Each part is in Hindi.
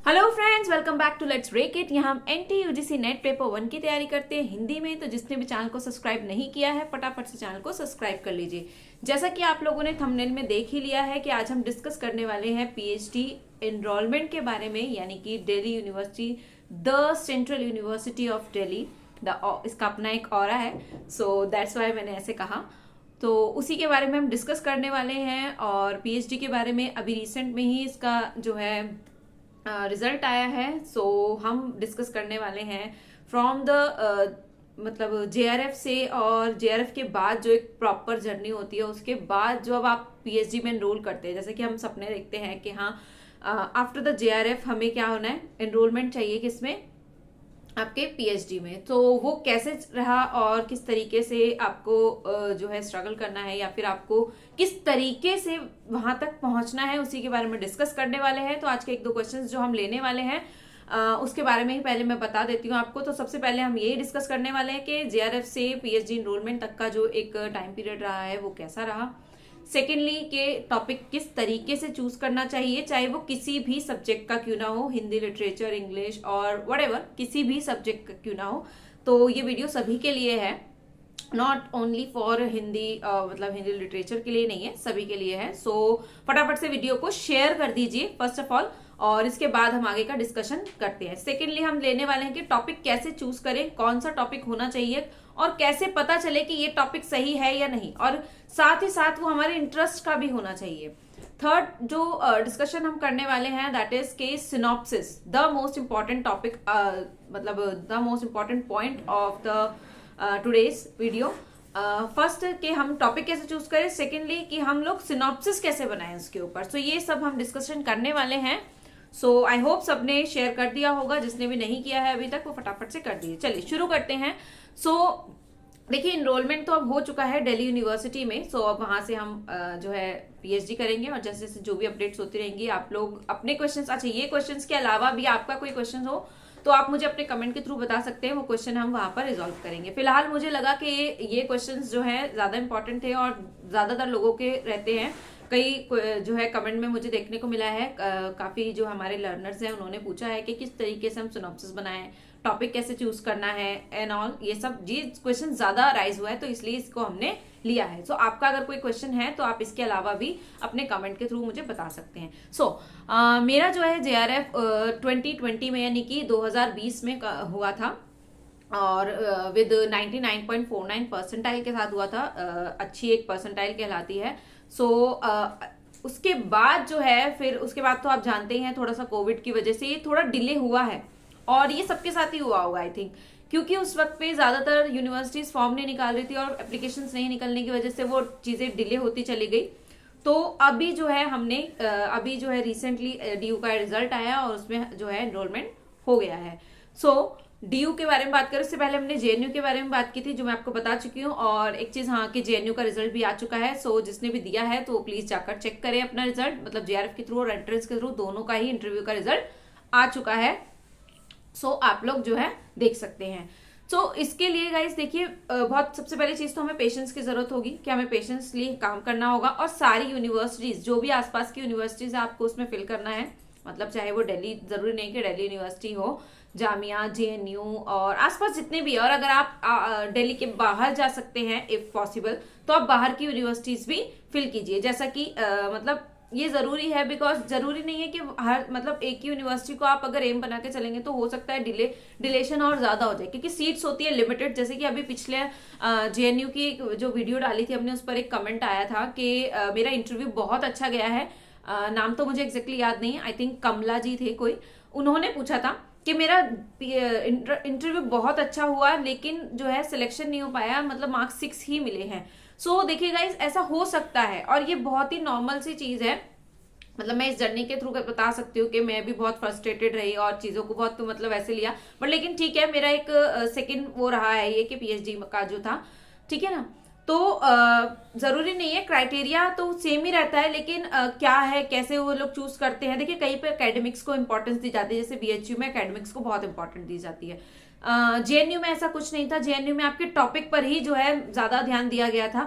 Hello friends, welcome back to let's break it. यहाँ हम एनटी यूजीसी नेट पेपर 1 की तैयारी करते हैं हिंदी में। तो जिसने भी चैनल को सब्सक्राइब नहीं किया है फटाफट से चैनल को सब्सक्राइब कर लीजिए। जैसा कि आप लोगों ने थंबनेल में देख ही लिया है कि आज हम डिस्कस करने वाले हैं पीएचडी एनरोलमेंट के बारे में, यानी कि Delhi university, the central university of Delhi. इसका अपना एक ऑरा है, सो दैट्स वाई मैंने ऐसे कहा। तो उसी के बारे में हम डिस्कस करने वाले हैं और पीएचडी के बारे में अभी रिसेंट में ही इसका जो है रिजल्ट आया है। सो हम डिस्कस करने वाले हैं फ्रॉम द मतलब जेआरएफ से, और जेआरएफ के बाद जो एक प्रॉपर जर्नी होती है उसके बाद जो अब आप पीएचडी में एनरोल करते हैं। जैसे कि हम सपने देखते हैं कि हाँ आफ्टर द जेआरएफ हमें क्या होना है, एनरोलमेंट चाहिए किसमें, आपके पीएचडी में। तो वो कैसे रहा और किस तरीके से आपको जो है स्ट्रगल करना है, या फिर आपको किस तरीके से वहां तक पहुंचना है, उसी के बारे में डिस्कस करने वाले हैं। तो आज के एक दो क्वेश्चंस जो हम लेने वाले हैं उसके बारे में ही पहले मैं बता देती हूँ आपको। तो सबसे पहले हम यही डिस्कस करने वाले हैं कि जेआरएफ से पीएचडी एनरोलमेंट तक का जो एक टाइम पीरियड रहा है वो कैसा रहा। सेकेंडली के टॉपिक किस तरीके से चूज करना चाहिए, चाहे वो किसी भी सब्जेक्ट का क्यों ना हो, हिंदी, लिटरेचर, इंग्लिश और व्हाटएवर, किसी भी सब्जेक्ट का क्यों ना हो। तो ये वीडियो सभी के लिए है, नॉट ओनली फॉर हिंदी, मतलब हिंदी लिटरेचर के लिए नहीं है, सभी के लिए है। सो फटाफट से वीडियो को शेयर कर दीजिए फर्स्ट ऑफ ऑल, और इसके बाद हम आगे का डिस्कशन करते हैं। सेकेंडली हम लेने वाले हैं कि टॉपिक कैसे चूज करें, कौन सा टॉपिक होना चाहिए और कैसे पता चले कि ये टॉपिक सही है या नहीं, और साथ ही साथ वो हमारे इंटरेस्ट का भी होना चाहिए। थर्ड जो डिस्कशन हम करने वाले हैं दैट इज के synopsis, the most important topic, मतलब the most important point of the today's video. First कि हम टॉपिक कैसे चूज करें, सेकेंडली कि हम लोग सिनॉप्सिस कैसे बनाएं उसके ऊपर। सो ये सब हम डिस्कशन करने वाले हैं। सो आई होप सबने शेयर कर दिया होगा, जिसने भी नहीं किया है अभी तक वो फटाफट से कर दीजिए। चलिए शुरू करते हैं। सो देखिए, एनरोलमेंट तो अब हो चुका है दिल्ली यूनिवर्सिटी में। सो अब वहां से हम जो है पीएचडी करेंगे, और जैसे जैसे जो भी अपडेट्स होती रहेंगी आप लोग अपने क्वेश्चंस, अच्छा ये क्वेश्चंस के अलावा भी आपका कोई क्वेश्चन हो तो आप मुझे अपने कमेंट के थ्रू बता सकते हैं, वो क्वेश्चन हम वहां पर रिजॉल्व करेंगे। फिलहाल मुझे लगा कि ये क्वेश्चंस जो है ज्यादा इंपॉर्टेंट थे और ज्यादातर लोगों के रहते हैं। कई जो है कमेंट में मुझे देखने को मिला है, काफी जो हमारे लर्नर्स हैं उन्होंने पूछा है कि किस तरीके से हम सिनॉप्सिस बनाएं, टॉपिक कैसे चूज करना है एंड ऑल, ये सब जी क्वेश्चन ज्यादा राइज हुआ है, तो इसलिए इसको हमने लिया है। सो आपका अगर कोई क्वेश्चन है तो आप इसके अलावा भी अपने कमेंट के थ्रू मुझे बता सकते हैं। सो मेरा जो है जेआरएफ 2020 में, यानी कि 2020 में हुआ था, और विद 99.49 परसेंटाइल के साथ हुआ था। अच्छी एक परसेंटाइल कहलाती है। सो उसके बाद जो है, फिर उसके बाद तो आप जानते ही हैं थोड़ा सा कोविड की वजह से ये थोड़ा डिले हुआ है, और ये सबके साथ ही हुआ होगा आई थिंक, क्योंकि उस वक्त पे ज्यादातर यूनिवर्सिटीज फॉर्म नहीं निकाल रही थी और एप्लीकेशंस नहीं निकलने की वजह से वो चीजें डिले होती चली गई। तो अभी जो है हमने अभी जो है रिसेंटली डीयू का रिजल्ट आया और उसमें जो है एनरोलमेंट हो गया है। सो डीयू के बारे में बात करें, उससे पहले हमने जेएनयू के बारे में बात की थी, जो मैं आपको बता चुकी हूँ। और एक चीज हाँ, कि जेएनयू का रिजल्ट भी आ चुका है। सो जिसने भी दिया है तो प्लीज जाकर चेक करें अपना रिजल्ट, मतलब जेआरएफ के थ्रू और एंट्रेंस के थ्रू दोनों का ही इंटरव्यू का रिजल्ट आ चुका है। सो आप लोग जो है देख सकते हैं। सो इसके लिए गाइस देखिए, बहुत सबसे पहली चीज तो हमें पेशेंस की जरूरत होगी, कि हमें पेशेंस लिए काम करना होगा, और सारी यूनिवर्सिटीज जो भी आसपास की यूनिवर्सिटीज है आपको उसमें फिल करना है। मतलब चाहे वो दिल्ली, जरूरी नहीं कि दिल्ली यूनिवर्सिटी हो, जामिया, जेएनयू और आसपास जितने भी, और अगर आप दिल्ली के बाहर जा सकते हैं इफ पॉसिबल तो आप बाहर की यूनिवर्सिटीज भी फिल कीजिए। जैसा कि मतलब ये जरूरी है, बिकॉज जरूरी नहीं है कि हर मतलब एक ही यूनिवर्सिटी को आप अगर एम बना के चलेंगे तो हो सकता है डिलेशन और ज्यादा हो जाए, क्योंकि सीट्स होती है लिमिटेड। जैसे कि अभी पिछले जेएनयू की जो वीडियो डाली थी हमने, उस पर एक कमेंट आया था कि मेरा इंटरव्यू बहुत अच्छा गया है। नाम तो मुझे एग्जैक्टली याद नहीं, आई थिंक कमला जी थे कोई, उन्होंने पूछा था कि मेरा इंटरव्यू बहुत अच्छा हुआ लेकिन जो है सिलेक्शन नहीं हो पाया, मतलब मार्क्स 6 ही मिले हैं। सो देखिए गाइस, ऐसा हो सकता है और ये बहुत ही नॉर्मल सी चीज है। मतलब मैं इस जर्नी के थ्रू बता सकती हूँ कि मैं भी बहुत फ्रस्ट्रेटेड रही और चीजों को बहुत मतलब ऐसे लिया, बट लेकिन ठीक है, मेरा एक सेकंड वो रहा है ये कि पीएचडी का जो था, ठीक है ना। तो जरूरी नहीं है, क्राइटेरिया तो सेम ही रहता है, लेकिन क्या है, कैसे वो लोग चूज करते हैं। देखिए कहीं पे एकेडमिक्स को इंपॉर्टेंस दी जाती है, जैसे बीएचयू में एकेडमिक्स को बहुत इंपॉर्टेंस दी जाती है। जेएनयू में ऐसा कुछ नहीं था, जेएनयू में आपके टॉपिक पर ही जो है ज्यादा ध्यान दिया गया था,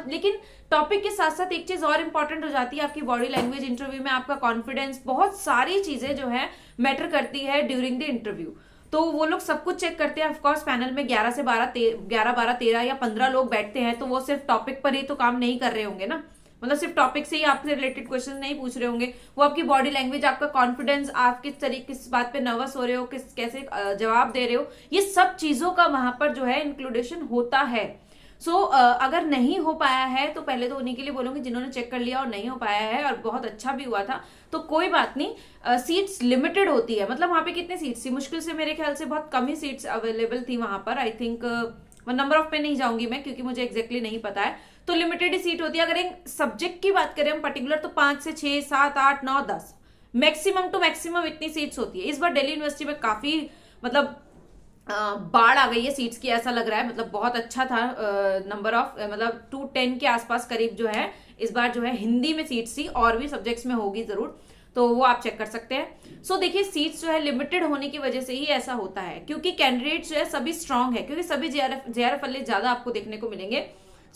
लेकिन टॉपिक के साथ साथ एक चीज और इम्पोर्टेंट हो जाती है, आपकी बॉडी लैंग्वेज इंटरव्यू में, आपका कॉन्फिडेंस, बहुत सारी चीजें जो है मैटर करती है ड्यूरिंग द इंटरव्यू। तो वो लोग सब कुछ चेक करते हैं। ऑफकोर्स पैनल में 11 से 12 13 या 15 लोग बैठते हैं, तो वो सिर्फ टॉपिक पर ही तो काम नहीं कर रहे होंगे ना, मतलब सिर्फ टॉपिक से ही आपसे रिलेटेड क्वेश्चन नहीं पूछ रहे होंगे। वो आपकी बॉडी लैंग्वेज, आपका कॉन्फिडेंस, आप किस तरीके, किस बात पे नर्वस हो रहे हो, कैसे जवाब दे रहे हो, ये सब चीजों का वहां पर जो है इंक्लूडेशन होता है। सो अगर नहीं हो पाया है तो पहले तो उन्हीं के लिए बोलूंगी जिन्होंने चेक कर लिया और नहीं हो पाया है और बहुत अच्छा भी हुआ था तो कोई बात नहीं। सीट्स लिमिटेड होती है, मतलब वहां पे कितने सीट्स थी, मुश्किल से मेरे ख्याल से बहुत कम ही सीट्स अवेलेबल थी वहां पर। आई थिंक नंबर ऑफ पे नहीं जाऊंगी मैं क्योंकि मुझे एग्जैक्टली नहीं पता है, तो लिमिटेड ही सीट होती है। अगर एक सब्जेक्ट की बात करें हम पर्टिकुलर, तो 5 से 6 7 8 9 10 मैक्सिमम टू मैक्सिमम इतनी सीट्स होती है। इस बार दिल्ली यूनिवर्सिटी में काफी मतलब बाढ़ आ गई है सीट्स की, ऐसा लग रहा है। मतलब बहुत अच्छा था नंबर ऑफ, मतलब 210 के आसपास करीब जो है इस बार जो है हिंदी में सीट्स थी, और भी सब्जेक्ट्स में होगी जरूर, तो वो आप चेक कर सकते हैं। सो देखिए सीट्स जो है लिमिटेड होने की वजह से ही ऐसा होता है, क्योंकि कैंडिडेट्स जो है सभी स्ट्रांग है, क्योंकि सभी जेआरएफ वाले ज्यादा आपको देखने को मिलेंगे।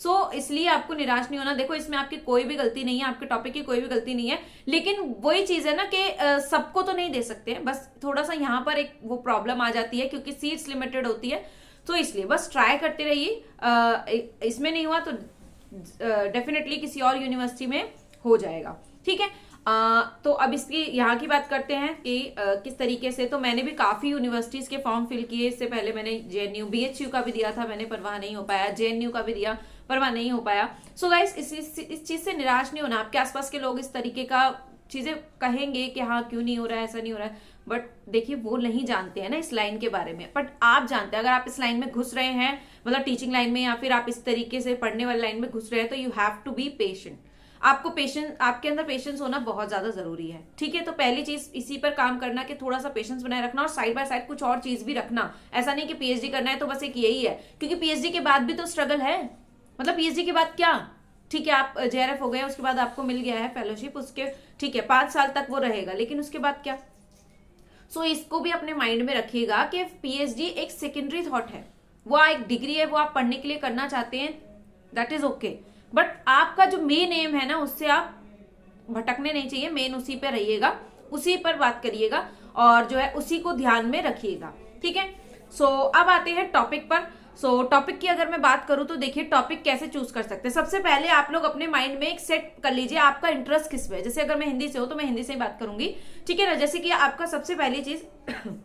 सो इसलिए आपको निराश नहीं होना। देखो इसमें आपकी कोई भी गलती नहीं है, आपके टॉपिक की कोई भी गलती नहीं है, लेकिन वही चीज है ना कि सबको तो नहीं दे सकते हैं, बस थोड़ा सा यहाँ पर एक वो प्रॉब्लम आ जाती है क्योंकि सीट्स लिमिटेड होती है। तो इसलिए बस ट्राई करते रहिए, इसमें नहीं हुआ तो डेफिनेटली किसी और यूनिवर्सिटी में हो जाएगा, ठीक है। तो अब इसकी यहाँ की बात करते हैं कि किस तरीके से, तो मैंने भी काफी यूनिवर्सिटीज के फॉर्म फिल किए। इससे पहले मैंने जेएनयू बीएचयू का भी दिया था मैंने, पर वहां नहीं हो पाया, जेएनयू का भी दिया पर वहां नहीं हो पाया। सो गाइस इस चीज से निराश नहीं होना। आपके आसपास के लोग इस तरीके का चीजें कहेंगे कि हाँ क्यों नहीं हो रहा है, ऐसा नहीं हो रहा है, बट देखिए वो नहीं जानते हैं ना इस लाइन के बारे में, बट आप जानते हैं। अगर आप इस लाइन में घुस रहे हैं, मतलब टीचिंग लाइन में, या फिर आप इस तरीके से पढ़ने वाली लाइन में घुस रहे हैं, तो you have to be patient. आपको पेशेंस, आपके अंदर पेशेंस होना बहुत ज्यादा जरूरी है, ठीक है। तो पहली चीज इसी पर काम करना कि थोड़ा सा पेशेंस बनाए रखना, और साइड बाय साइड कुछ और चीज भी रखना। ऐसा नहीं कि पीएचडी करना है तो बस एक यही है, क्योंकि पीएचडी के बाद भी तो स्ट्रगल है। मतलब पीएचडी के बाद क्या, ठीक है आप जेआरएफ हो गए, उसके बाद आपको मिल गया है फेलोशिप, उसके ठीक है 5 साल तक वो रहेगा, लेकिन उसके बाद क्या। सो इसको भी अपने माइंड में रखिएगा कि पीएचडी एक सेकेंडरी थॉट है, वो एक डिग्री है, वो आप पढ़ने के लिए करना चाहते हैं, दैट इज ओके, बट आपका जो मेन एम है ना उससे आप भटकने नहीं चाहिए। मेन उसी पे रहिएगा, उसी पर बात करिएगा, और जो है उसी को ध्यान में रखिएगा, ठीक है। सो अब आते हैं टॉपिक पर। सो टॉपिक की अगर मैं बात करूं तो देखिए टॉपिक कैसे चूज कर सकते हैं। सबसे पहले आप लोग अपने माइंड में एक सेट कर लीजिए आपका इंटरेस्ट किस में है। जैसे अगर मैं हिंदी से हूं तो मैं हिंदी से ही बात करूंगी, ठीक है ना। जैसे कि आपका सबसे पहली चीज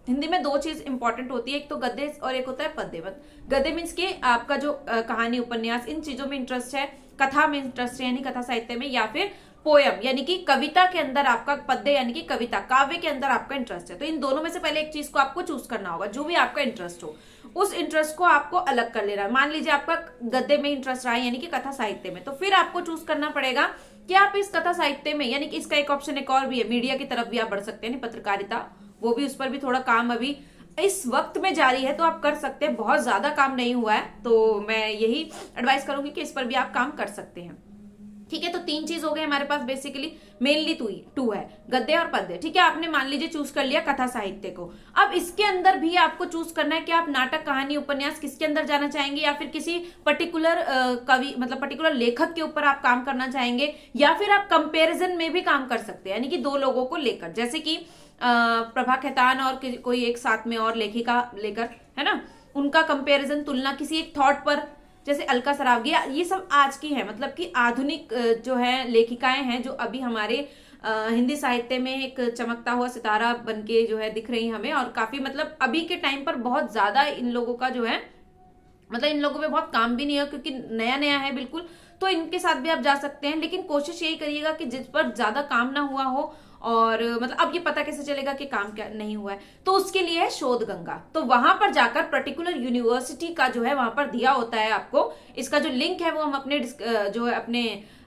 हिंदी में 2 चीज इंपॉर्टेंट होती है, एक तो गद्य और एक होता है पद्य। गद्य मीन्स के आपका जो कहानी उपन्यास इन चीजों में इंटरेस्ट है, कथा में इंटरेस्ट है यानी कथा साहित्य में, या फिर पोयम यानी कि कविता के अंदर आपका, पद्य यानी कि कविता काव्य के अंदर आपका इंटरेस्ट है। तो इन दोनों में से पहले एक चीज को आपको चूज करना होगा, जो भी आपका इंटरेस्ट हो उस इंटरेस्ट को आपको अलग कर लेना है। मान लीजिए आपका गद्य में इंटरेस्ट रहा है यानी कि कथा साहित्य में, तो फिर आपको चूज करना पड़ेगा कि आप इस कथा साहित्य में, यानी कि इसका एक ऑप्शन एक और भी है, मीडिया की तरफ भी आप बढ़ सकते हैं, पत्रकारिता, वो भी, उस पर भी थोड़ा काम अभी इस वक्त में जारी है तो आप कर सकते हैं, बहुत ज्यादा काम नहीं हुआ है, तो मैं यही एडवाइस करूंगी कि इस पर भी आप काम कर सकते हैं, ठीक है। तो 3 चीज हो गए हमारे पास, बेसिकली मेनली 2 है, गद्य और पद्य, ठीक है। आपने मान लीजिए चूज कर लिया कथा साहित्य को। अब इसके अंदर भी आपको चूज करना है कि आप नाटक, कहानी, उपन्यास किसके अंदर जाना चाहेंगे, या फिर किसी पर्टिकुलर कवि, मतलब पर्टिकुलर लेखक के ऊपर आप काम करना चाहेंगे, या फिर आप कंपेरिजन में भी काम कर सकते हैं, यानी कि 2 लोगों को लेकर, जैसे कि प्रभा खेतान और कोई एक साथ में और लेखिका लेकर, है ना, उनका कंपेरिजन, तुलना किसी एक थॉट पर, जैसे अलका सरावगी, ये सब आज की है, मतलब कि आधुनिक जो है लेखिकाएं हैं जो अभी हमारे हिंदी साहित्य में एक चमकता हुआ सितारा बनके जो है दिख रही हमें, और काफी मतलब अभी के टाइम पर बहुत ज्यादा इन लोगों का जो है, मतलब इन लोगों पे बहुत काम भी नहीं है क्योंकि नया नया है बिल्कुल, तो इनके साथ भी आप जा सकते हैं। लेकिन कोशिश यही करिएगा कि जिस पर ज्यादा काम ना हुआ हो, और मतलब अब ये पता कैसे चलेगा कि काम क्या नहीं हुआ है, तो उसके लिए है शोध गंगा। तो वहां पर जाकर पर्टिकुलर यूनिवर्सिटी का जो है वहां पर दिया होता है आपको, इसका जो लिंक है वो हम अपने जो है अपने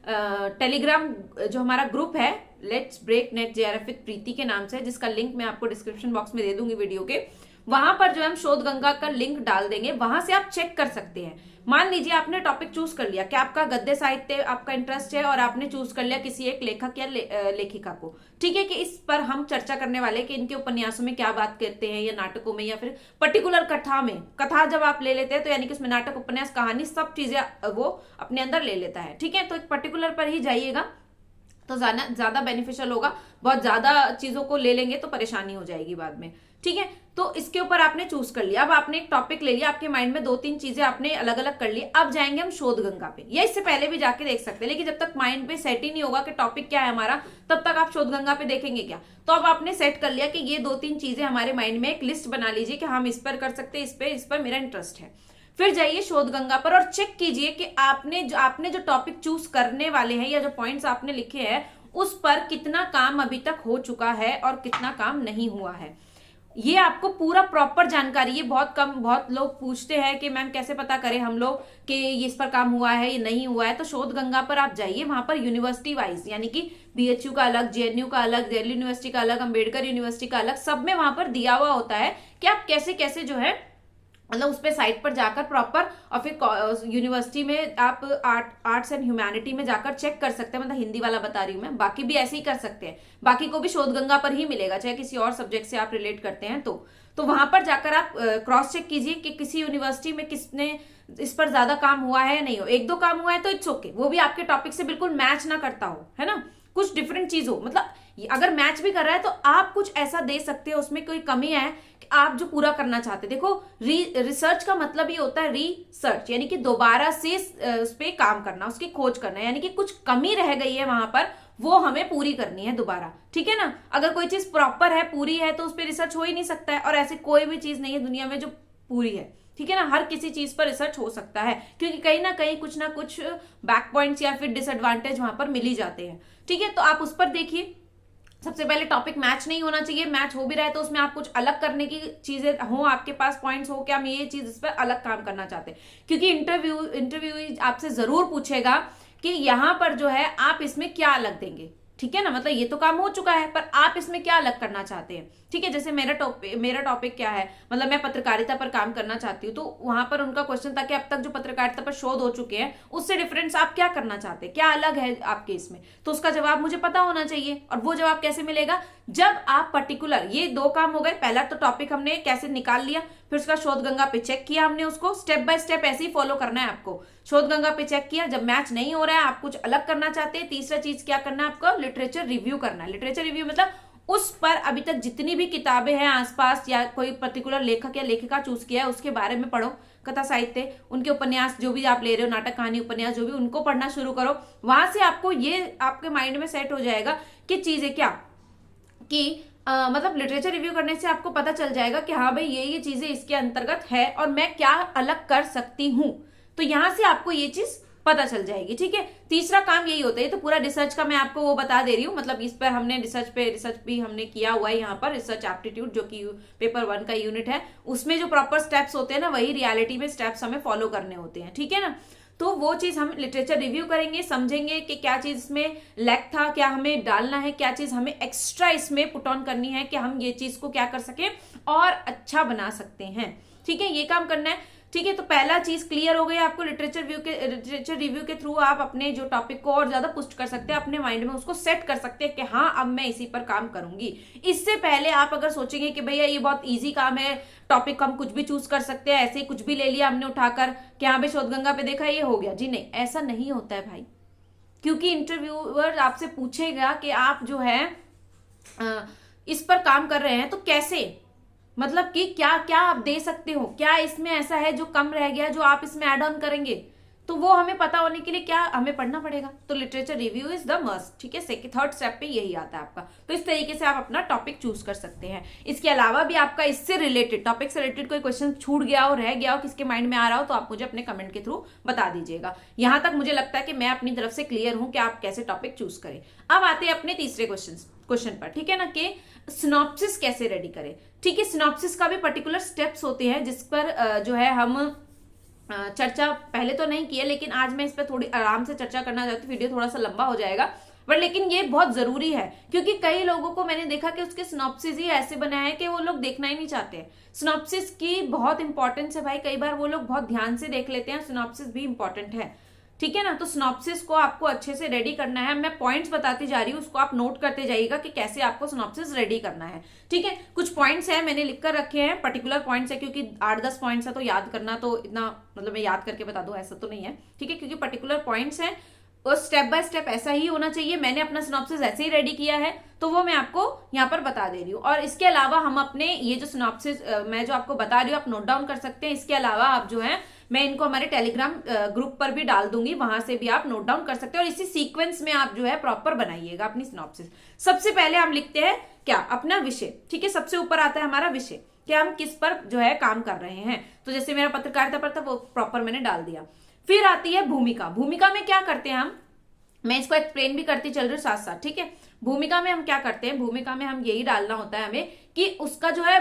टेलीग्राम जो हमारा ग्रुप है let's break NET JRF with Preeti के नाम से, जिसका लिंक मैं आपको डिस्क्रिप्शन बॉक्स में दे दूंगी वीडियो के, वहां पर जो है हम शोध गंगा का लिंक डाल देंगे, वहां से आप चेक कर सकते हैं। मान लीजिए आपने टॉपिक चूज कर लिया कि आपका गद्य साहित्य आपका इंटरेस्ट है और आपने चूज कर लिया किसी एक लेखक या लेखिका को, ठीक है, कि इस पर हम चर्चा करने वाले कि इनके उपन्यासों में क्या बात करते हैं, या नाटकों में, या फिर पर्टिकुलर कथा में। कथा जब आप ले लेते हैं तो यानी कि उसमें नाटक, उपन्यास, कहानी सब चीजें वो अपने अंदर ले लेता है, ठीक है। तो एक पर्टिकुलर पर ही जाइएगा तो ज्यादा बेनिफिशियल होगा। बहुत ज्यादा चीजों को ले लेंगे तो परेशानी हो जाएगी बाद में, ठीक है। तो इसके ऊपर आपने चूज कर लिया, अब आपने एक टॉपिक ले लिया, आपके माइंड में 2-3 चीजें आपने अलग अलग कर ली। अब जाएंगे हम शोध गंगा पे, या इससे पहले भी जाके देख सकते हैं, लेकिन जब तक माइंड पे सेट ही नहीं होगा कि टॉपिक क्या है हमारा, तब तक आप शोध गंगा पे देखेंगे क्या। तो अब आपने सेट कर लिया कि ये 2-3 चीजें हमारे माइंड में एक लिस्ट बना लीजिए कि हम इस पर कर सकते हैं, इस पर मेरा इंटरेस्ट है। फिर जाइए शोध गंगा पर और चेक कीजिए कि आपने जो टॉपिक चूज करने वाले हैं या जो पॉइंट्स आपने लिखे हैं उस पर कितना काम अभी तक हो चुका है और कितना काम नहीं हुआ है। ये आपको पूरा प्रॉपर जानकारी, ये बहुत लोग पूछते हैं कि मैम कैसे पता करें हम लोग कि ये इस पर काम हुआ है ये नहीं हुआ है। तो शोध गंगा पर आप जाइए, वहां पर यूनिवर्सिटी वाइज यानी कि बीएचयू का अलग, जेएनयू का अलग, दिल्ली यूनिवर्सिटी का अलग, अंबेडकर यूनिवर्सिटी का अलग, सब में वहां पर दिया हुआ होता है कि आप कैसे कैसे जो है मतलब उस पे साइट पर जाकर प्रॉपर, और फिर यूनिवर्सिटी में आप आर्ट्स एंड ह्यूमैनिटी में जाकर चेक कर सकते हैं। मतलब हिंदी वाला बता रही हूं मैं, बाकी भी ऐसे ही कर सकते हैं, बाकी को भी शोध गंगा पर ही मिलेगा, चाहे किसी और सब्जेक्ट से आप रिलेट करते हैं तो वहां पर जाकर आप क्रॉस चेक कीजिए कि किसी यूनिवर्सिटी में किसने इस पर ज्यादा काम हुआ है या नहीं हो। 1-2 काम हुआ है तो इट्स ओके, वो भी आपके टॉपिक से बिल्कुल मैच ना करता हो, है ना, कुछ डिफरेंट चीज हो। मतलब अगर मैच भी कर रहा है तो आप कुछ ऐसा दे सकते हो, उसमें कोई कमी है कि आप जो पूरा करना चाहते हैं। देखो रिसर्च का मतलब ये होता है रिसर्च, यानी कि दोबारा से उस पर काम करना, उसकी खोज करना, यानी कि कुछ कमी रह गई है वहां पर वो हमें पूरी करनी है दोबारा, ठीक है ना। अगर कोई चीज प्रॉपर है, पूरी है, तो उस पर रिसर्च हो ही नहीं सकता है, और ऐसी कोई भी चीज नहीं है दुनिया में जो पूरी है, ठीक है ना। हर किसी चीज पर रिसर्च हो सकता है, क्योंकि कहीं ना कहीं कुछ ना कुछ बैक पॉइंट्स या फिर डिसएडवांटेज वहां पर मिल ही जाते हैं, ठीक है। तो आप उस पर देखिए, सबसे पहले टॉपिक मैच नहीं होना चाहिए, मैच हो भी रहा है तो उसमें आप कुछ अलग करने की चीजें हो, आपके पास पॉइंट्स हो कि हम ये चीज इस पर अलग काम करना चाहते हैं। क्योंकि इंटरव्यू आपसे जरूर पूछेगा कि यहाँ पर जो है आप इसमें क्या अलग देंगे, ठीक है ना। मतलब ये तो काम हो चुका है पर आप इसमें क्या अलग करना चाहते हैं, ठीक है। जैसे मेरा टॉपिक क्या है, मतलब मैं पत्रकारिता पर काम करना चाहती हूँ, तो वहां पर उनका क्वेश्चन था कि अब तक जो पत्रकारिता पर शोध हो चुके हैं उससे डिफरेंस आप क्या करना चाहते हैं, क्या अलग है आपके इसमें। तो उसका जवाब मुझे पता होना चाहिए, और वो जवाब कैसे मिलेगा, जब आप पर्टिकुलर, ये 2 काम हो गए। पहला तो टॉपिक हमने कैसे निकाल लिया, फिर उसका शोध गंगा पे चेक किया हमने, उसको स्टेप बाय स्टेप ऐसे ही फॉलो करना है आपको। शोध गंगा पे चेक किया, जब मैच नहीं हो रहा है, आप कुछ अलग करना चाहते हैं, तीसरा चीज क्या करना है आपको, लिटरेचर रिव्यू करना है। लिटरेचर रिव्यू मतलब उस पर अभी तक जितनी भी किताबें हैं आसपास, या कोई पर्टिकुलर लेखक या लेखिका चूज किया है उसके बारे में पढ़ो, कथा साहित्य, उनके उपन्यास जो भी आप ले रहे हो, नाटक, कहानी, उपन्यास जो भी, उनको पढ़ना शुरू करो। वहां से आपको ये आपके माइंड में सेट हो जाएगा कि चीजें क्या, कि मतलब लिटरेचर रिव्यू करने से आपको पता चल जाएगा कि हाँ भाई ये चीजें इसके अंतर्गत है और मैं क्या अलग कर सकती हूं। तो यहां से आपको ये चीज पता चल जाएगी, ठीक है। तीसरा काम यही होता है, तो पूरा रिसर्च का मैं आपको वो बता दे रही हूँ, मतलब इस पर हमने रिसर्च भी हमने किया हुआ है। यहाँ पर रिसर्च एप्टीट्यूड जो कि पेपर 1 का यूनिट है, उसमें जो प्रॉपर स्टेप्स होते हैं ना, वही रियलिटी में स्टेप्स हमें फॉलो करने होते हैं, ठीक है ना। तो वो चीज हम लिटरेचर रिव्यू करेंगे, समझेंगे कि क्या चीज इसमें लैक था, क्या हमें डालना है, क्या चीज हमें एक्स्ट्रा इसमें पुट ऑन करनी है कि हम ये चीज को क्या कर सके और अच्छा बना सकते हैं, ठीक है। ये काम करना है, ठीक है। तो पहला चीज क्लियर हो गई आपको, लिटरेचर रिव्यू के थ्रू आप अपने जो टॉपिक को और ज्यादा पुस्ट कर सकते हैं, अपने माइंड में उसको सेट कर सकते हैं कि हाँ अब मैं इसी पर काम करूंगी। इससे पहले आप अगर सोचेंगे कि भैया ये बहुत इजी काम है, टॉपिक हम कुछ भी चूज कर सकते हैं, ऐसे ही कुछ भी ले लिया हमने उठाकर कि हाँ भाई शोध गंगा पे देखा ये हो गया, जी नहीं, ऐसा नहीं होता है भाई। क्योंकि इंटरव्यूअर आपसे पूछेगा कि आप जो है इस पर काम कर रहे हैं तो कैसे, मतलब कि क्या क्या आप दे सकते हो, क्या इसमें ऐसा है जो कम रह गया जो आप इसमें ऐड ऑन करेंगे, तो वो हमें पता होने के लिए क्या हमें पढ़ना पड़ेगा। तो literature review is the must, ठीक है। थर्ड स्टेप पे यही आता है आपका। तो इस तरीके से आप अपना टॉपिक चूज कर सकते हैं। इसके अलावा भी आपका इससे रिलेटेड, टॉपिक से रिलेटेड कोई क्वेश्चन छूट गया हो, रह गया हो, किसके माइंड में आ रहा हो, तो आप मुझे अपने कमेंट के थ्रू बता दीजिएगा। यहां तक मुझे लगता है कि मैं अपनी तरफ से क्लियर हूं कि आप कैसे टॉपिक चूज करें। अब आते हैं अपने तीसरे क्वेश्चन पर, ठीक है ना, कि सिनॉप्सिस कैसे रेडी करें, ठीक है। सिनॉप्सिस का भी पर्टिकुलर स्टेप्स होते हैं जिस पर जो है हम चर्चा पहले तो नहीं की है, लेकिन आज मैं इस पर थोड़ी आराम से चर्चा करना चाहती हूँ। वीडियो थोड़ा सा लंबा हो जाएगा, बट लेकिन ये बहुत जरूरी है, क्योंकि कई लोगों को मैंने देखा कि उसके सिनॉप्सिस ही ऐसे बनाए हैं कि वो लोग देखना ही नहीं चाहते। सिनॉप्सिस की बहुत इंपॉर्टेंस है भाई, कई बार वो लोग बहुत ध्यान से देख लेते हैं, सिनॉप्सिस भी इंपॉर्टेंट है, ठीक है ना। तो सिनॉप्सिस को आपको अच्छे से रेडी करना है, मैं पॉइंट्स बताती जा रही हूँ, उसको आप नोट करते जाइएगा कि कैसे आपको सिनॉप्सिस रेडी करना है, ठीक है। कुछ पॉइंट्स हैं मैंने लिख कर रखे हैं, पर्टिकुलर पॉइंट्स है, क्योंकि 8-10 पॉइंट्स है तो याद करना तो इतना मतलब मैं याद करके बता दूं ऐसा तो नहीं है, ठीक है, क्योंकि पर्टिकुलर पॉइंट्स हैं और स्टेप बाय स्टेप ऐसा ही होना चाहिए। मैंने अपना सिनॉप्सिस ऐसे ही रेडी किया है तो वो मैं आपको यहाँ पर बता दे रही हूँ। और इसके अलावा हम अपने ये जो सिनॉप्सिस मैं जो आपको बता रही हूँ आप नोट डाउन कर सकते हैं। इसके अलावा आप जो है मैं इनको हमारे टेलीग्राम ग्रुप पर भी डाल दूंगी, वहां से भी आप नोट डाउन कर सकते हैं और इसी सीक्वेंस में आप जो है प्रॉपर बनाइएगा अपनी सिनॉप्सिस। सबसे पहले हम लिखते हैं क्या, अपना विषय, ठीक है। सबसे ऊपर आता है हमारा विषय कि हम किस पर जो है काम कर रहे हैं। तो जैसे मेरा पत्रकारिता पर था वो प्रॉपर मैंने डाल दिया। फिर आती है भूमिका। भूमिका में क्या करते हैं हम, मैं इसको एक्सप्लेन भी करती चल रही हूँ साथ साथ, ठीक है। भूमिका में हम क्या करते हैं, भूमिका में हम यही डालना होता है हमें कि उसका जो है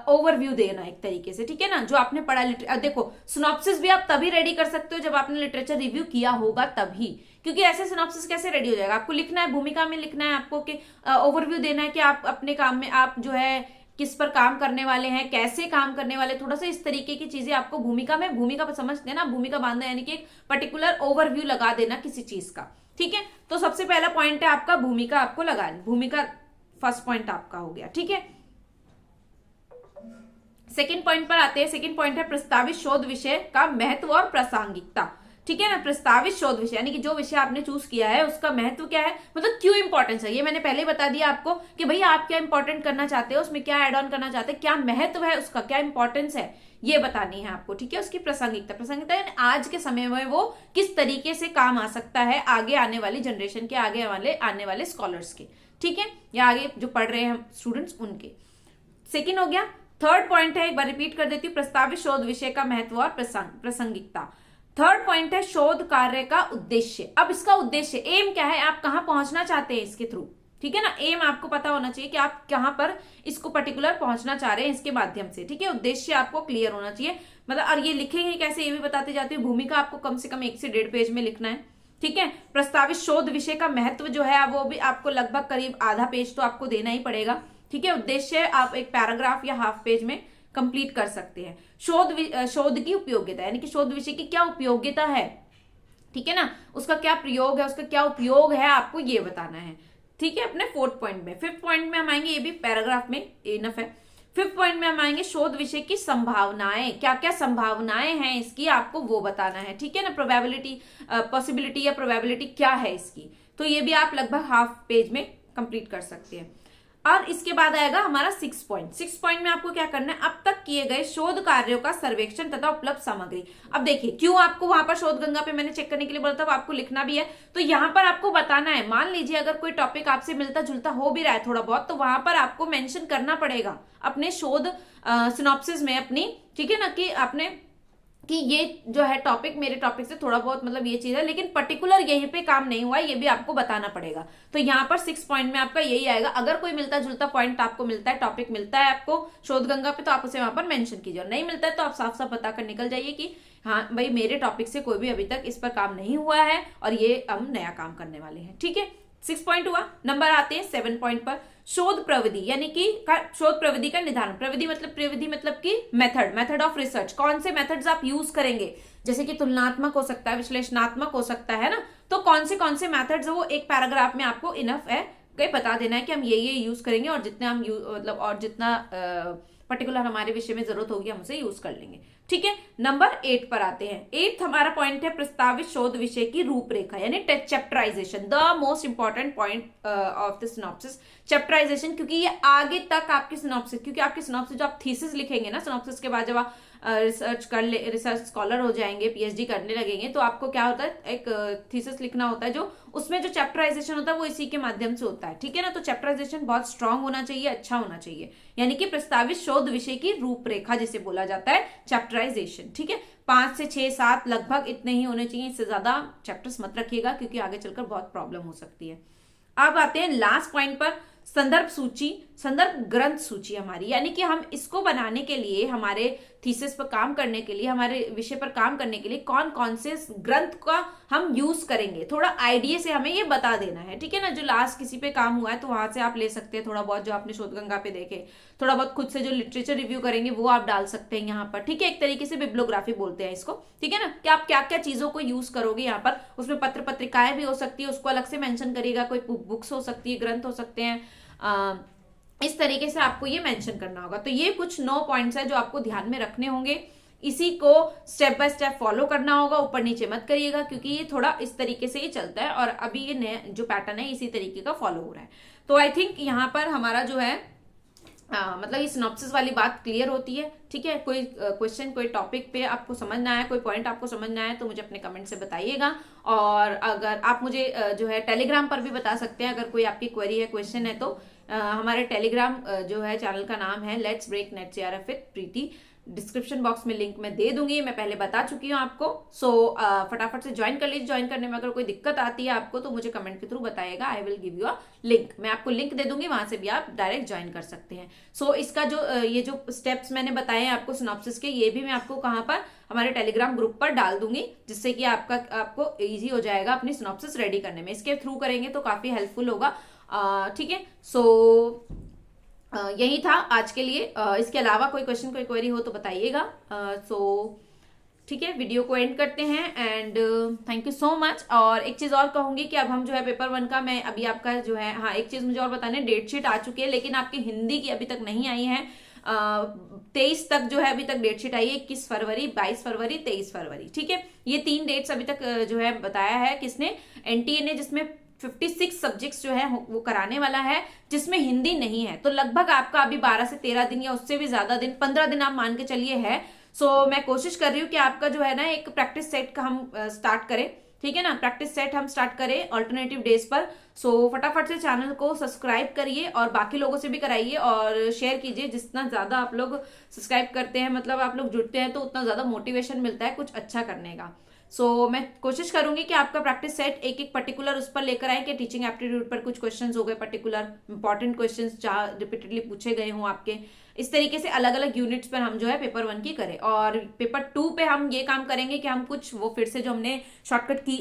ओवरव्यू देना एक तरीके से, ठीक है ना। जो आपने पढ़ा देखो सिनॉप्सिस भी आप तभी रेडी कर सकते हो जब आपने लिटरेचर रिव्यू किया होगा तभी, क्योंकि ऐसे सिनॉप्सिस कैसे रेडी हो जाएगा। आपको लिखना है, भूमिका में लिखना है आपको कि ओवरव्यू देना है कि आप अपने काम में आप जो है किस पर काम करने वाले हैं, कैसे काम करने वाले, थोड़ा सा इस तरीके की चीजें आपको भूमिका में, भूमिका पर समझते हैं ना, भूमिका बांधना यानी कि एक पर्टिकुलर ओवरव्यू लगा देना किसी चीज का, ठीक है। तो सबसे पहला पॉइंट है आपका भूमिका, आपको लगानी, भूमिका फर्स्ट पॉइंट आपका हो गया, ठीक है। सेकंड पॉइंट पर आते हैं। सेकंड पॉइंट है प्रस्तावित शोध विषय का महत्व और प्रासंगिकता, ठीक है ना। प्रस्तावित शोध विषय यानी कि जो विषय आपने चूज किया है उसका महत्व क्या है, मतलब क्यों इंपॉर्टेंस है। ये मैंने पहले बता दिया आपको कि भाई आप क्या इंपॉर्टेंट करना चाहते हो, उसमें क्या एड ऑन करना चाहते हैं, क्या महत्व है उसका, क्या इंपॉर्टेंस है, ये बतानी है आपको, ठीक है। उसकी प्रासंगिकता, प्रासंगिकता यानी आज के समय में वो किस तरीके से काम आ सकता है आगे आने वाली जनरेशन के, आगे आने वाले स्कॉलर्स के, ठीक है, या आगे जो पढ़ रहे हैं स्टूडेंट्स उनके। सेकेंड हो गया। थर्ड पॉइंट है, एक बार रिपीट कर देती हूँ, प्रस्तावित शोध विषय का महत्व और प्रासंगिकता। थर्ड पॉइंट है शोध कार्य का उद्देश्य। अब इसका उद्देश्य, एम क्या है, आप कहां पहुंचना चाहते हैं इसके थ्रू, ठीक है ना। एम आपको पता होना चाहिए कि आप कहां पर इसको पर्टिकुलर पहुंचना चाह रहे हैं इसके माध्यम से, ठीक है। उद्देश्य आपको क्लियर होना चाहिए, मतलब और ये लिखेंगे कैसे ये भी बताते जाती हूँ। भूमिका आपको कम से कम 1 से 1.5 पेज में लिखना है, ठीक है। प्रस्तावित शोध विषय का महत्व जो है वो भी आपको लगभग करीब आधा पेज तो आपको देना ही पड़ेगा, ठीक है। उद्देश्य आप एक पैराग्राफ या हाफ पेज में कंप्लीट कर सकते हैं। शोध की उपयोगिता यानी कि शोध विषय की क्या उपयोगिता है, ठीक है ना, उसका क्या प्रयोग है, उसका क्या उपयोग है, आपको ये बताना है, ठीक है। अपने फोर्थ पॉइंट में, फिफ्थ पॉइंट में हम आएंगे, ये भी पैराग्राफ में इनफ है। फिफ्थ पॉइंट में हम आएंगे शोध विषय की संभावनाएं, क्या क्या संभावनाएं हैं इसकी आपको वो बताना है, ठीक है ना। प्रोबेबिलिटी, पॉसिबिलिटी या प्रोबेबिलिटी क्या है इसकी, तो ये भी आप लगभग हाफ पेज में कंप्लीट कर सकते हैं। और इसके बाद आएगा हमारा 6 पॉइंट। 6 पॉइंट में आपको क्या करना है, अब तक किए गए शोध कार्यों का सर्वेक्षण तथा उपलब्ध सामग्री। अब देखिए क्यों आपको वहां पर शोध गंगा पे मैंने चेक करने के लिए बोला था, आपको लिखना भी है, तो यहाँ पर आपको बताना है। मान लीजिए अगर कोई टॉपिक आपसे मिलता जुलता हो भी रहा है थोड़ा बहुत, तो वहां पर आपको मेंशन करना पड़ेगा अपने शोध सिनॉप्सिस में अपनी, ठीक है ना, कि आपने कि ये जो है टॉपिक मेरे टॉपिक से थोड़ा बहुत मतलब ये चीज है, लेकिन पर्टिकुलर यहीं पे काम नहीं हुआ है, ये भी आपको बताना पड़ेगा। तो यहाँ पर 6 पॉइंट में आपका यही आएगा। अगर कोई मिलता जुलता पॉइंट आपको मिलता है, टॉपिक मिलता है आपको शोध गंगा पे, तो आप उसे वहां पर मेंशन कीजिए, और नहीं मिलता है तो आप साफ साफ बताकर निकल जाइए कि हाँ भाई मेरे टॉपिक से कोई भी अभी तक इस पर काम नहीं हुआ है और ये हम नया काम करने वाले हैं, ठीक है। 6 पॉइंट हुआ। नंबर आते हैं 7 पॉइंट पर, शोध प्रविधि यानी कि शोध प्रविधि का निर्धारण। प्रविधि मतलब कि मेथड ऑफ रिसर्च, कौन से मेथड्स आप यूज करेंगे, जैसे कि तुलनात्मक हो सकता है, विश्लेषणात्मक हो सकता है ना, तो कौन से मेथड्स वो एक पैराग्राफ में आपको इनफ है कि बता देना है कि हम ये यूज करेंगे, और जितना हम मतलब और जितना पर्टिकुलर हमारे विषय में जरूरत होगी हम उसे यूज कर लेंगे, ठीक है। नंबर 8 पर आते हैं। 8 हमारा पॉइंट है प्रस्तावित शोध विषय की रूपरेखा यानी chapterisation, the most important point of the synopsis, chapterisation, क्योंकि ये आगे तक आपकी सिनॉप्सिस, क्योंकि आपकी सिनॉप्सिस जो आप थीसिस लिखेंगे ना, सिनॉप्सिस के बाद जब आप रिसर्च स्कॉलर हो जाएंगे, पीएचडी करने लगेंगे, तो आपको क्या होता है, एक थीसिस लिखना होता है, जो उसमें जो चैप्टराइजेशन होता है वो इसी के माध्यम से होता है, ठीक है ना। तो चैप्टराइजेशन बहुत स्ट्रांग होना चाहिए, अच्छा होना चाहिए, यानी कि प्रस्तावित शोध विषय की रूपरेखा जिसे बोला जाता है चैप्टराइजेशन, ठीक है। 5 से 6 7 लगभग इतने ही होने चाहिए, इससे ज्यादा चैप्टर्स मत रखिएगा क्योंकि आगे चलकर बहुत प्रॉब्लम हो सकती है। अब आते हैं लास्ट पॉइंट पर, संदर्भ सूची, संदर्भ ग्रंथ सूची हमारी, यानी कि हम इसको बनाने के लिए, हमारे थीसिस पर काम करने के लिए, हमारे विषय पर काम करने के लिए कौन कौन से ग्रंथ का हम यूज करेंगे, थोड़ा आइडिया से हमें ये बता देना है, ठीक है ना। जो लास्ट किसी पे काम हुआ है तो वहां से आप ले सकते हैं, थोड़ा बहुत जो आपने शोधगंगा पे देखे, थोड़ा बहुत खुद से जो लिटरेचर रिव्यू करेंगे वो आप डाल सकते हैं यहाँ पर, ठीक है। एक तरीके से बिब्लियोग्राफी बोलते हैं इसको, ठीक है ना, कि आप क्या क्या चीजों को यूज करोगे यहाँ पर। उसमें पत्र पत्रिकाएं भी हो सकती है, उसको अलग से मेंशन करिएगा, कोई बुक्स हो सकती है, ग्रंथ हो सकते हैं, इस तरीके से आपको ये मेंशन करना होगा। तो ये कुछ 9 पॉइंट्स है जो आपको ध्यान में रखने होंगे, इसी को स्टेप बाय स्टेप फॉलो करना होगा, ऊपर नीचे मत करिएगा, क्योंकि ये थोड़ा इस तरीके से ही चलता है और अभी ये नया जो पैटर्न है इसी तरीके का फॉलो हो रहा है। तो आई थिंक यहाँ पर हमारा जो है मतलब ये सिनॉप्सिस वाली बात क्लियर होती है, ठीक है। कोई क्वेश्चन, कोई टॉपिक पे आपको समझना है, कोई पॉइंट आपको समझना है तो मुझे अपने कमेंट से बताइएगा। और अगर आप मुझे जो है टेलीग्राम पर भी बता सकते हैं, अगर कोई आपकी क्वेरी है, क्वेश्चन है, तो हमारे टेलीग्राम जो है चैनल का नाम है let's break NET JRF with Preeti. Description box में लिंक मैं दे दूंगी, मैं पहले बता चुकी हूँ आपको। सो फटाफट से ज्वाइन कर लीजिए। ज्वाइन करने में अगर कोई दिक्कत आती है आपको तो मुझे कमेंट के थ्रू बताइएगा, I will give you a link. मैं आपको लिंक दे दूंगी, वहां से भी आप डायरेक्ट ज्वाइन कर सकते हैं। सो इसका जो ये जो स्टेप्स मैंने बताए हैं आपको सिनॉप्सिस के, ये भी मैं आपको कहाँ पर, हमारे टेलीग्राम ग्रुप पर डाल दूंगी, जिससे कि आपको ईजी हो जाएगा अपनी सिनॉप्सिस रेडी करने में। इसके थ्रू करेंगे तो काफी हेल्पफुल होगा, ठीक है। सो यही था आज के लिए। इसके अलावा कोई क्वेश्चन, कोई क्वेरी हो तो बताइएगा। सो ठीक है, वीडियो को एंड करते हैं and thank you so much. और एक चीज और कहूंगी कि अब हम जो है पेपर 1 का, मैं अभी आपका जो है, हाँ एक चीज मुझे और बताने, डेट शीट आ चुकी है लेकिन आपकी हिंदी की अभी तक नहीं आई है। 23 तक जो है अभी तक डेट शीट आई है, 21 फरवरी, 22 फरवरी, 23 फरवरी, ठीक है। ये 3 डेट्स अभी तक जो है बताया है किसने, NTA ने, जिसमें 56 सब्जेक्ट्स जो है वो कराने वाला है, जिसमें हिंदी नहीं है। तो लगभग आपका अभी 12 से 13 दिन या उससे भी ज्यादा दिन, 15 दिन आप मान के चलिए है। सो मैं कोशिश कर रही हूँ कि आपका जो है ना एक प्रैक्टिस सेट का हम स्टार्ट करें, ठीक है ना, प्रैक्टिस सेट हम स्टार्ट करें अल्टरनेटिव डेज पर। सो फटाफट से चैनल को सब्सक्राइब करिए और बाकी लोगों से भी कराइए और शेयर कीजिए। जितना ज्यादा आप लोग सब्सक्राइब करते हैं, मतलब आप लोग जुड़ते हैं, तो उतना ज्यादा मोटिवेशन मिलता है कुछ अच्छा करने का। सो मैं कोशिश करूंगी कि आपका प्रैक्टिस सेट एक एक पर्टिकुलर उस पर लेकर आए कि टीचिंग एप्टीट्यूड पर कुछ क्वेश्चंस हो गए, पर्टिकुलर इंपॉर्टेंट क्वेश्चंस जहाँ रिपीटेडली पूछे गए हों आपके, इस तरीके से अलग अलग यूनिट्स पर हम जो है पेपर 1 की करें। और पेपर 2 पे हम ये काम करेंगे कि हम कुछ वो फिर से जो हमने शॉर्टकट की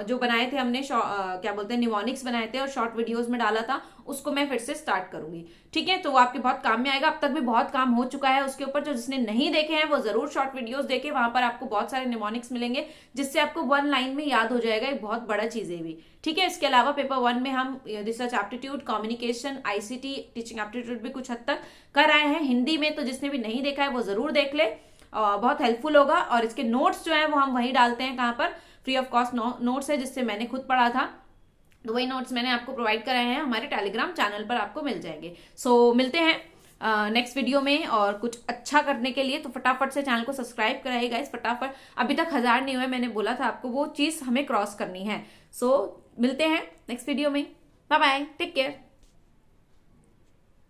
जो बनाए थे हमने, क्या बोलते हैं, निमोनिक्स बनाए थे और शॉर्ट वीडियोस में डाला था, उसको मैं फिर से स्टार्ट करूंगी, ठीक है। तो वो आपके बहुत काम में आएगा। अब तक भी बहुत काम हो चुका है उसके ऊपर, जो जिसने नहीं देखे हैं वो जरूर शॉर्ट वीडियोस देखे, वहां पर आपको बहुत सारे निमोनिक्स मिलेंगे जिससे आपको 1 लाइन में याद हो जाएगा। एक बहुत बड़ा चीज है भी, ठीक है। इसके अलावा पेपर 1 में हम research aptitude, communication, ICT, teaching aptitude भी कुछ हद तक कर आए हैं हिंदी में। तो जिसने भी नहीं देखा है वो जरूर देख ले, बहुत हेल्पफुल होगा। और इसके नोट्स जो है वो हम वही डालते हैं, कहाँ पर, फ्री ऑफ कॉस्ट नोट्स है, जिससे मैंने खुद पढ़ा था, तो वही नोट्स मैंने आपको प्रोवाइड कराए हैं, हमारे टेलीग्राम चैनल पर आपको मिल जाएंगे। सो मिलते हैं नेक्स्ट वीडियो में और कुछ अच्छा करने के लिए। तो फटाफट से चैनल को सब्सक्राइब कराइएगा इस फटाफट, अभी तक 1000 नहीं हुए, मैंने बोला था आपको, वो चीज हमें क्रॉस करनी है। सो मिलते हैं नेक्स्ट वीडियो में, बाय बाय, टेक केयर।